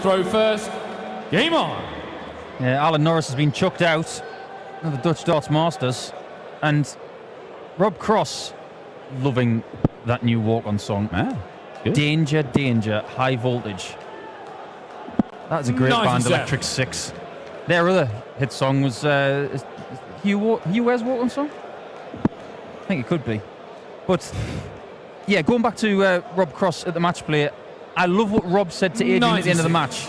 throw first. Game on. Yeah, Alan Norris has been chucked out of the Dutch Darts Masters. And Rob Cross loving that new walk-on song. Danger, Danger, High Voltage. That's a great band, Electric Six. Their other hit song was Hugh Ware's walk-on song? I think it could be. But, yeah, going back to Rob Cross at the match play, I love what Rob said to Adrian at the end of the match.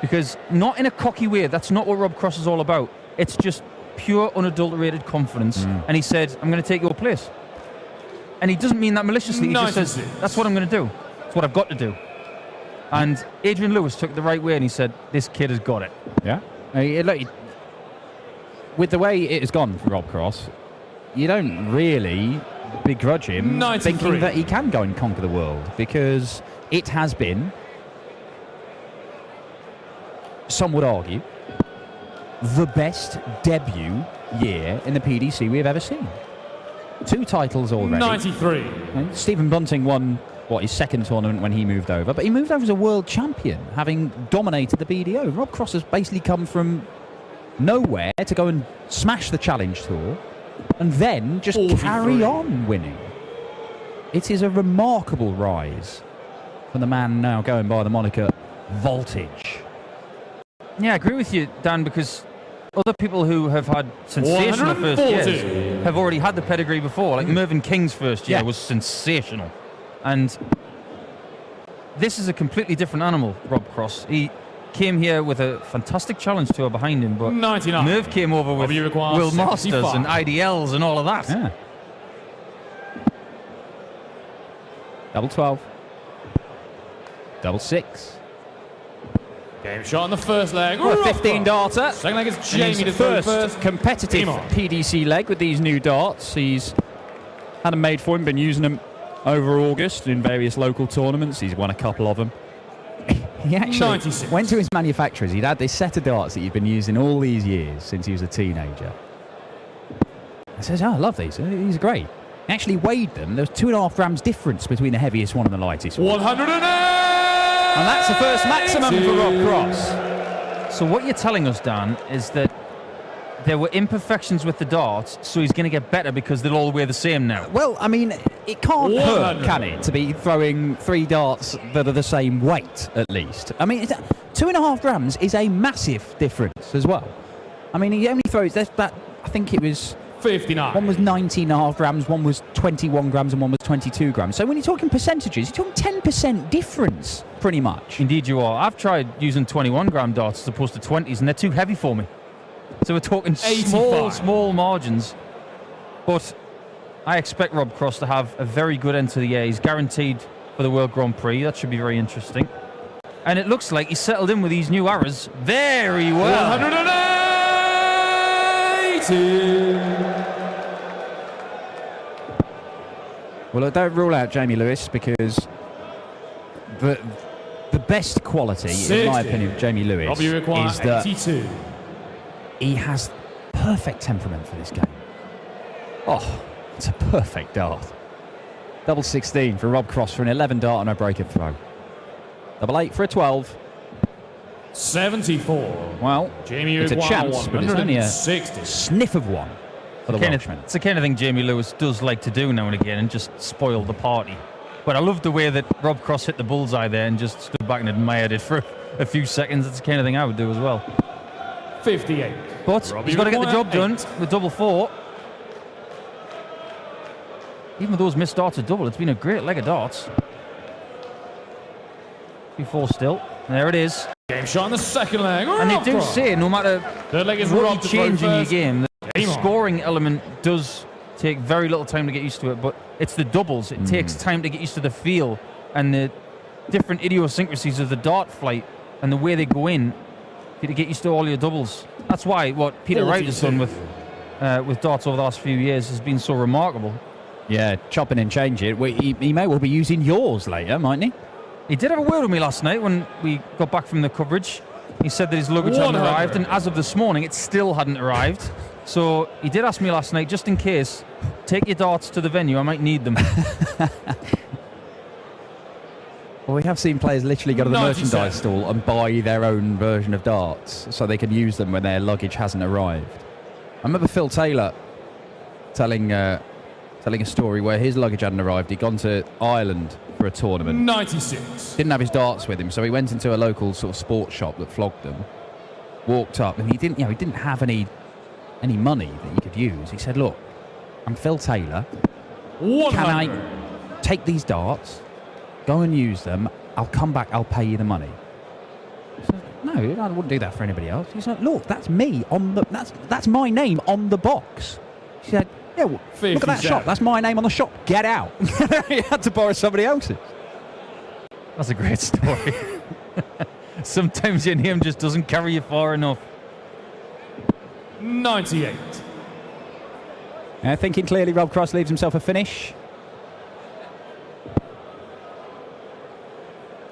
Because not in a cocky way, that's not what Rob Cross is all about. It's just pure, unadulterated confidence. And he said, I'm going to take your place. And he doesn't mean that maliciously. He just says, that's what I'm going to do. That's what I've got to do. And Adrian Lewis took it the right way and he said, this kid has got it. Yeah. With the way it has gone for Rob Cross, you don't really begrudge him thinking that he can go and conquer the world, because it has been, some would argue, the best debut year in the PDC we have ever seen. 2 titles already. 93. And Stephen Bunting won, his second tournament when he moved over, but he moved over as a world champion, having dominated the BDO. Rob Cross has basically come from nowhere to go and smash the Challenge Tour and then just carry on winning. It is a remarkable rise for the man now going by the moniker Voltage. Yeah, I agree with you, Dan, because other people who have had sensational first years have already had the pedigree before. Like Mervyn King's first year was sensational. And this is a completely different animal, Rob Cross. He came here with a fantastic Challenge Tour behind him, but 99. Merv came over with Will Masters and IDLs and all of that. Yeah. Double 12. Double 6. Game shot on the first leg. Well, 15 darter. Second leg is Jamie to first competitive PDC leg with these new darts. He's had them made for him, been using them over August in various local tournaments. He's won a couple of them. He actually 96. went to his manufacturers. He'd had this set of darts that he'd been using all these years since he was a teenager. He says, I love these. These are great. He actually weighed them. There was 2.5 grams difference between the heaviest one and the lightest one. 108! And that's the first maximum for Rob Cross. So what you're telling us, Dan, is that there were imperfections with the darts, so he's going to get better because they'll all weigh the same now. Well, I mean, it can't hurt, can it, to be throwing 3 darts that are the same weight, at least? I mean, 2.5 grams is a massive difference as well. I mean, he only throws that, I think it was 59. One was 19.5 grams, one was 21 grams, and one was 22 grams. So when you're talking percentages, you're talking 10% difference, pretty much. Indeed you are. I've tried using 21-gram darts as opposed to 20s, and they're too heavy for me. So we're talking small margins. But I expect Rob Cross to have a very good end to the year. He's guaranteed for the World Grand Prix. That should be very interesting. And it looks like he's settled in with these new arrows very well. 180. Well, I don't rule out J.Lewis, because the best quality, in my opinion, of J Lewis is that 82. he has perfect temperament for this game. Oh, it's a perfect dart. Double 16 for Rob Cross for an 11 dart and a break and throw. Double 8 for a 12. 74. Well, Jamie it's a chance, but it's only a 60. sniff of one for the Welshman. It's the kind of thing J Lewis does like to do now and again and just spoil the party. But I love the way that Rob Cross hit the bullseye there and just stood back and admired it for a few seconds. It's the kind of thing I would do as well. 58. But he's got to get the job done with double 4. Even with those missed darts at double, it's been a great leg of darts. 3-4 still. There it is. Game shot on the second leg. And they do say no matter what you change in your game, the scoring element does take very little time to get used to it, but it's the doubles. It takes time to get used to the feel and the different idiosyncrasies of the dart flight and the way they go in to get used to all your doubles. That's why what Peter Wright has done with darts over the last few years has been so remarkable. Yeah, chopping and changing. He may well be using yours later, mightn't he? He did have a word with me last night when we got back from the coverage. He said that his luggage hadn't arrived, and as of this morning, it still hadn't arrived. So he did ask me last night, just in case, take your darts to the venue, I might need them. Well, we have seen players literally go to the 97. merchandise stall and buy their own version of darts so they can use them when their luggage hasn't arrived. I remember Phil Taylor telling a story where his luggage hadn't arrived. He'd gone to Ireland for a tournament. 96. Didn't have his darts with him, so he went into a local sort of sports shop that flogged them. Walked up, and he didn't have any money that he could use. He said, "Look, I'm Phil Taylor. 100. Can I take these darts, go and use them? I'll come back. I'll pay you the money." I said, "No, I wouldn't do that for anybody else." He said, "Look, that's me on the that's my name on the box." She said, "Yeah, well, look at that shop. That's my name on the shop. Get out." He had to borrow somebody else's. That's a great story. Sometimes your name just doesn't carry you far enough. 98. Thinking clearly, Rob Cross leaves himself a finish.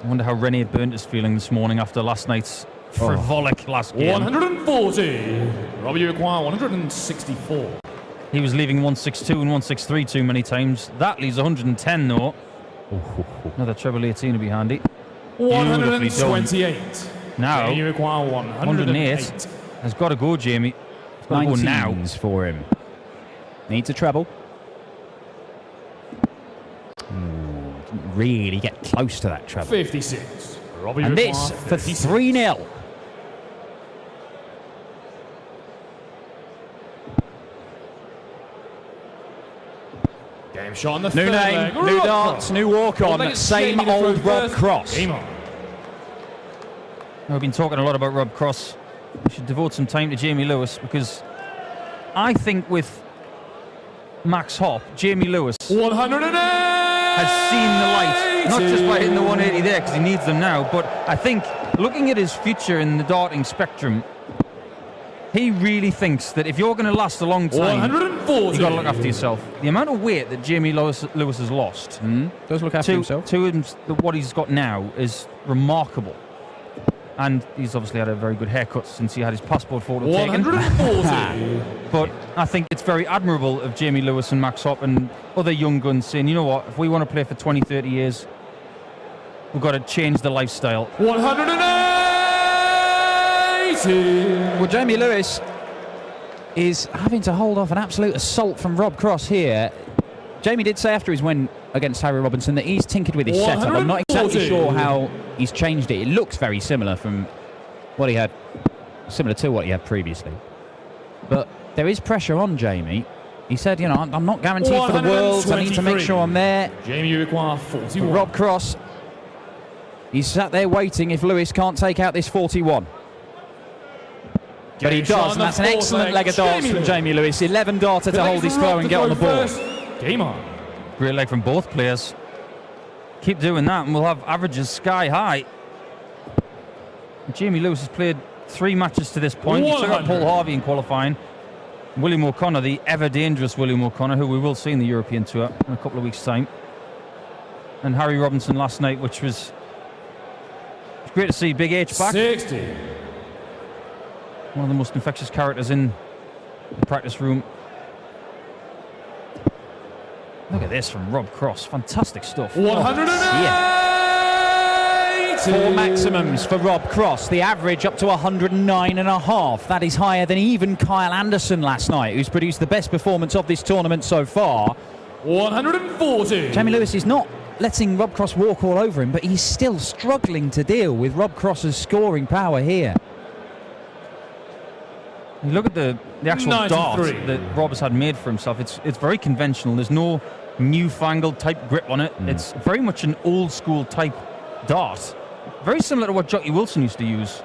I wonder how Rene Burnt is feeling this morning after last night's frivolic last game. 140. Robbie, you require 164. He was leaving 162 and 163 too many times. That leaves 110 though. Another treble 18 will be handy. 128. Now, you require 108. Has got to go, Jamie. It's got to go now. 19s for him. Needs a treble. Didn't really get close to that treble. 56. Robbie, And this for 3-0. Game shot on the New third name, leg. new Rob darts, Cross. new walk-on. Well, Same Jamie old through Rob first. Cross. Game on. We've been talking a lot about Rob Cross. We should devote some time to J.Lewis because I think with Max Hopp, J.Lewis 108. has seen the light. Not just by hitting the 180 there because he needs them now, but I think looking at his future in the darting spectrum, he really thinks that if you're going to last a long time, 140. you've got to look after yourself. The amount of weight that J.Lewis has lost Does look after himself. to what he's got now is remarkable. And he's obviously had a very good haircut since he had his passport photo taken. 140. But I think it's very admirable of J.Lewis and Max Hopp and other young guns saying, you know what, if we want to play for 20, 30 years, we've got to change the lifestyle. 180. Well, J.Lewis is having to hold off an absolute assault from Rob Cross here. Jamie did say after his win against Harry Robinson that he's tinkered with his setup. I'm not exactly sure how he's changed it. It looks very similar from what he had, similar to what he had previously. But there is pressure on Jamie. He said, you know, I'm not guaranteed for the Worlds. I need to make sure I'm there. Jamie, you require 41. Rob Cross, he's sat there waiting if Lewis can't take out this 41. But he does, and that's an excellent leg of darts from J.Lewis. 11 darter to hold his throw and get on the board. Game on. Great leg from both players. Keep doing that and we'll have averages sky high. J.Lewis has played 3 matches to this point. He took out Paul Harvey in qualifying. William O'Connor, the ever dangerous William O'Connor, who we will see in the European Tour in a couple of weeks' time. And Harry Robinson last night, which was great to see Big H back. 60. One of the most infectious characters in the practice room. Look at this from Rob Cross. Fantastic stuff. 108. 4 maximums for Rob Cross. The average up to 109.5. That is higher than even Kyle Anderson last night, who's produced the best performance of this tournament so far. 140. J.Lewis is not letting Rob Cross walk all over him, but he's still struggling to deal with Rob Cross's scoring power here. You look at the actual 93. dart that Rob has had made for himself. It's very conventional. There's no newfangled type grip on it. It's very much an old school type dart. Very similar to what Jockey Wilson used to use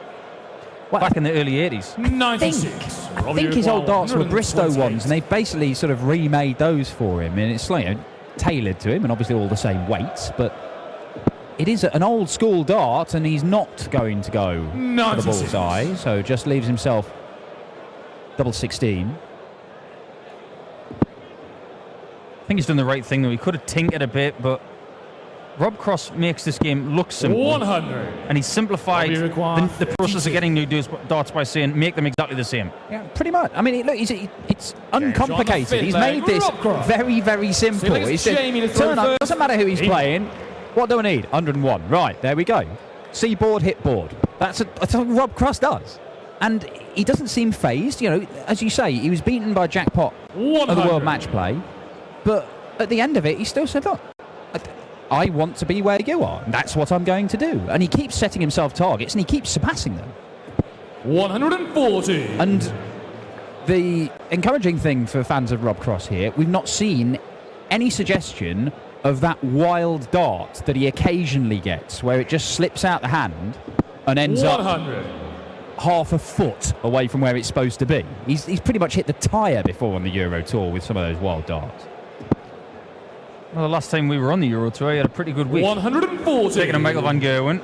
back in the early 80s. 96. I think his old darts were Bristow ones, and they've basically sort of remade those for him. And it's like, tailored to him, and obviously all the same weights, but it is an old school dart, and he's not going to go for the bullseye, so just leaves himself double 16. I think he's done the right thing, though. He could have tinkered a bit, but Rob Cross makes this game look simple. 100. And he simplified the process of getting new darts by saying, make them exactly the same. Yeah, pretty much. I mean, look, it's uncomplicated. He's made this very, very simple. He said, turn up, doesn't matter who he's playing. What do I need? 101. Right, there we go. Seaboard, hit board. That's what Rob Cross does. And he doesn't seem phased. You know, as you say, he was beaten by Jackpot of the World Match Play. But at the end of it, he still said, look, I want to be where you are. And that's what I'm going to do. And he keeps setting himself targets and he keeps surpassing them. 140. And the encouraging thing for fans of Rob Cross here, we've not seen any suggestion of that wild dart that he occasionally gets, where it just slips out the hand and ends 100. up half a foot away from where it's supposed to be. He's pretty much hit the tyre before on the Euro Tour with some of those wild darts. Well, the last time we were on the Euro Tour, he had a pretty good week. 140. Taking a Michael van Gerwen.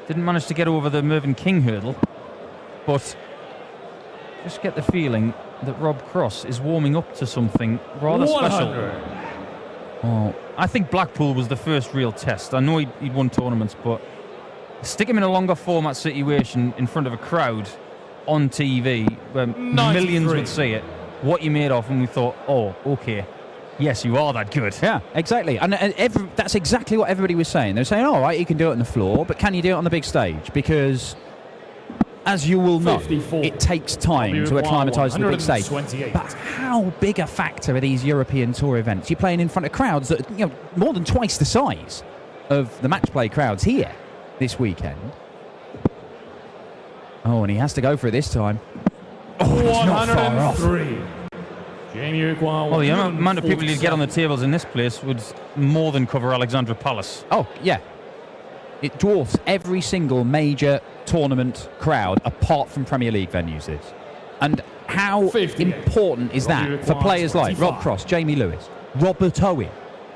Didn't manage to get over the Mervyn King hurdle, but just get the feeling that Rob Cross is warming up to something rather 100. special. Oh, I think Blackpool was the first real test. I know he'd won tournaments, but stick him in a longer format situation in front of a crowd on TV where 93. millions would see it, what you made of, and we thought, oh, okay, yes, you are that good. Yeah, exactly. And that's exactly what everybody was saying. They were saying, all right, you can do it on the floor, but can you do it on the big stage? Because, as you will know, 54. it takes time to acclimatise to the big stage. But how big a factor are these European Tour events? You're playing in front of crowds that are, more than twice the size of the match play crowds here this weekend. Oh, and he has to go for it this time. Oh, it's not far off. 103. Well, the amount of people you'd get on the tables in this place would more than cover Alexandra Palace. Oh, yeah. It dwarfs every single major tournament crowd apart from Premier League venues this. And how 58. important is that for players like Rob Cross, J.Lewis, Robert Owen,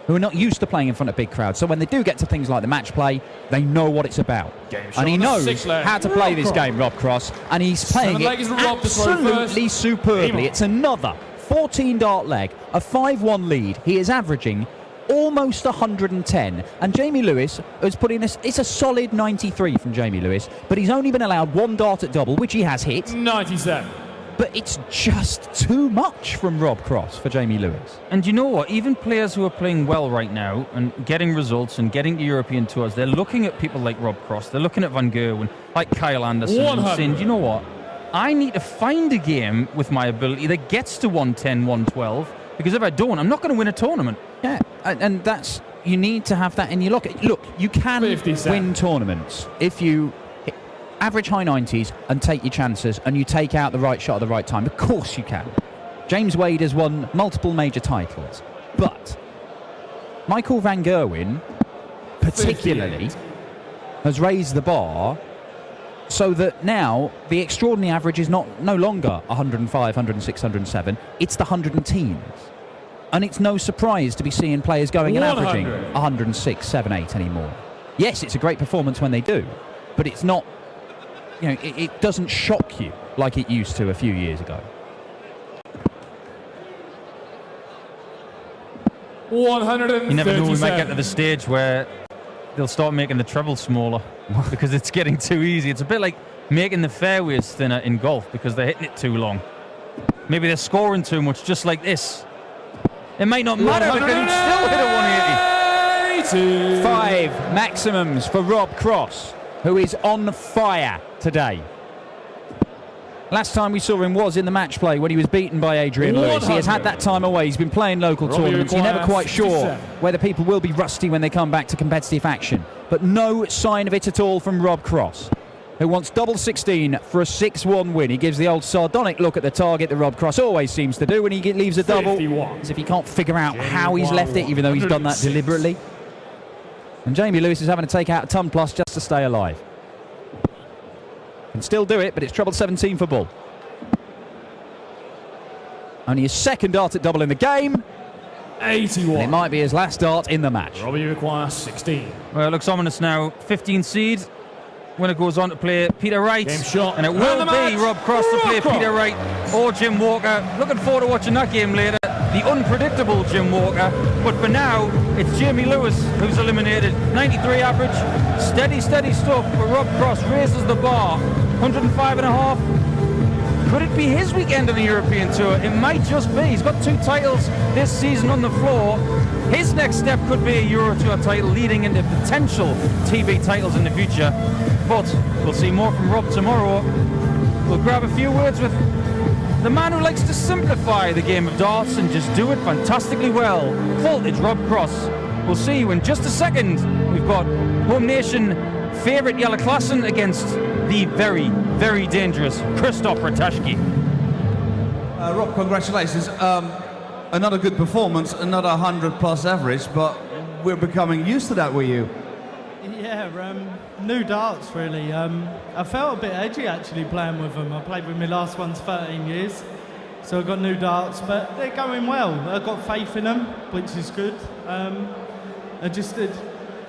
who are not used to playing in front of big crowds. So when they do get to things like the match play, they know what it's about. And he knows how to play this game, Rob Cross. And he's playing it absolutely superbly. It's another 14-dart leg, a 5-1 lead. He is averaging almost 110. And Jamie Lewis has put in it's a solid 93 from Jamie Lewis, but he's only been allowed one dart at double, which he has hit. 97. But it's just too much from Rob Cross for Jamie Lewis. And you know what? Even players who are playing well right now and getting results and getting to European tours, they're looking at people like Rob Cross, they're looking at Van Gerwen, like Kyle Anderson, and saying, do you know what? I need to find a game with my ability that gets to 110, 112, because if I don't, I'm not going to win a tournament. Yeah, and that's, you need to have that in your locker. Look, you can win tournaments if you average high 90s and take your chances and you take out the right shot at the right time. Of course you can. James Wade has won multiple major titles, but Michael van Gerwen particularly has raised the bar so that now the extraordinary average is no longer 105, 106, 107. It's the 110s. And it's no surprise to be seeing players going and averaging 106, 7, 8 anymore. Yes, it's a great performance when they do, but it's not, it doesn't shock you like it used to a few years ago. 137. You never know, we might get to the stage where they'll start making the treble smaller because it's getting too easy. It's a bit like making the fairways thinner in golf because they're hitting it too long. Maybe they're scoring too much, just like this. It might not matter because he'd still hit a 180. 5 maximums for Rob Cross, who is on fire today. Last time we saw him was in the match play when he was beaten by Adrian Lewis. He has had that time away. He's been playing local tournaments. You're never quite sure whether people will be rusty when they come back to competitive action. But no sign of it at all from Rob Cross, who wants double 16 for a 6-1 win. He gives the old sardonic look at the target that Rob Cross always seems to do when he leaves a double, 51. as if he can't figure out how he's left it, even though he's done that deliberately. And Jamie Lewis is having to take out a ton plus just to stay alive. Can still do it, but it's treble 17 for Bull. Only his second dart at double in the game. 81. And it might be his last dart in the match. Robbie requires 16. Well, it looks ominous now. 15 seed. When it goes on to play Peter Wright. Game shot. And it will be Rob Cross to play Peter Wright or Jim Walker. Looking forward to watching that game later. The unpredictable Jim Walker. But for now, it's Jamie Lewis who's eliminated. 93 average. Steady stuff. But Rob Cross raises the bar. 105.5. Could it be his weekend on the European Tour? It might just be. He's got 2 titles this season on the floor. His next step could be a Euro Tour title leading into potential TV titles in the future. But we'll see more from Rob tomorrow. We'll grab a few words with the man who likes to simplify the game of darts and just do it fantastically well. Voltage Rob Cross. We'll see you in just a second. We've got home nation favourite Jelle Klassen against the very, very dangerous Christoph Ratajski. Rob, congratulations. Another good performance, another 100+ average, but we're becoming used to that with you. Yeah, new darts really. I felt a bit edgy actually playing with them. I played with my last ones 13 years, so I've got new darts, but they're going well. I've got faith in them, which is good. I just did,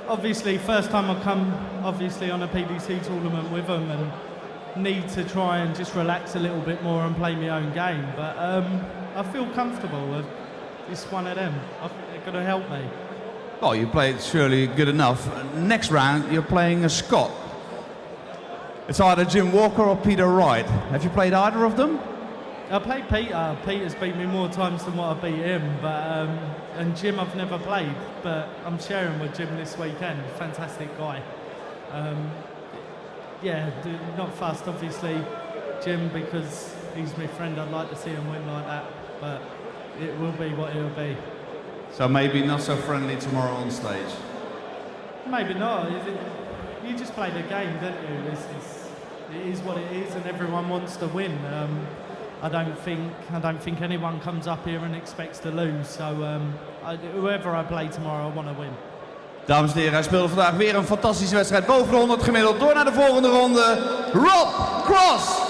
obviously, first time I come obviously on a PDC tournament with them and need to try and just relax a little bit more and play my own game, but I feel comfortable. It's one of them. I think they're going to help me. Oh, you played surely good enough. Next round, you're playing a Scot. It's either Jim Walker or Peter Wright. Have you played either of them? I played Peter. Peter's beat me more times than what I beat him, but and Jim I've never played, but I'm sharing with Jim this weekend. Fantastic guy. Yeah, not fast, obviously, Jim, because he's my friend. I'd like to see him win like that, but it will be what it will be. So maybe not so friendly tomorrow on stage. Maybe not. You just play the game, don't you? It is what it is, and everyone wants to win. I don't think anyone comes up here and expects to lose. So whoever I play tomorrow, I want to win. Dames en heren, hij speelde vandaag weer een fantastische wedstrijd. Boven de 100 gemiddeld. Door naar de volgende ronde. Rob Cross.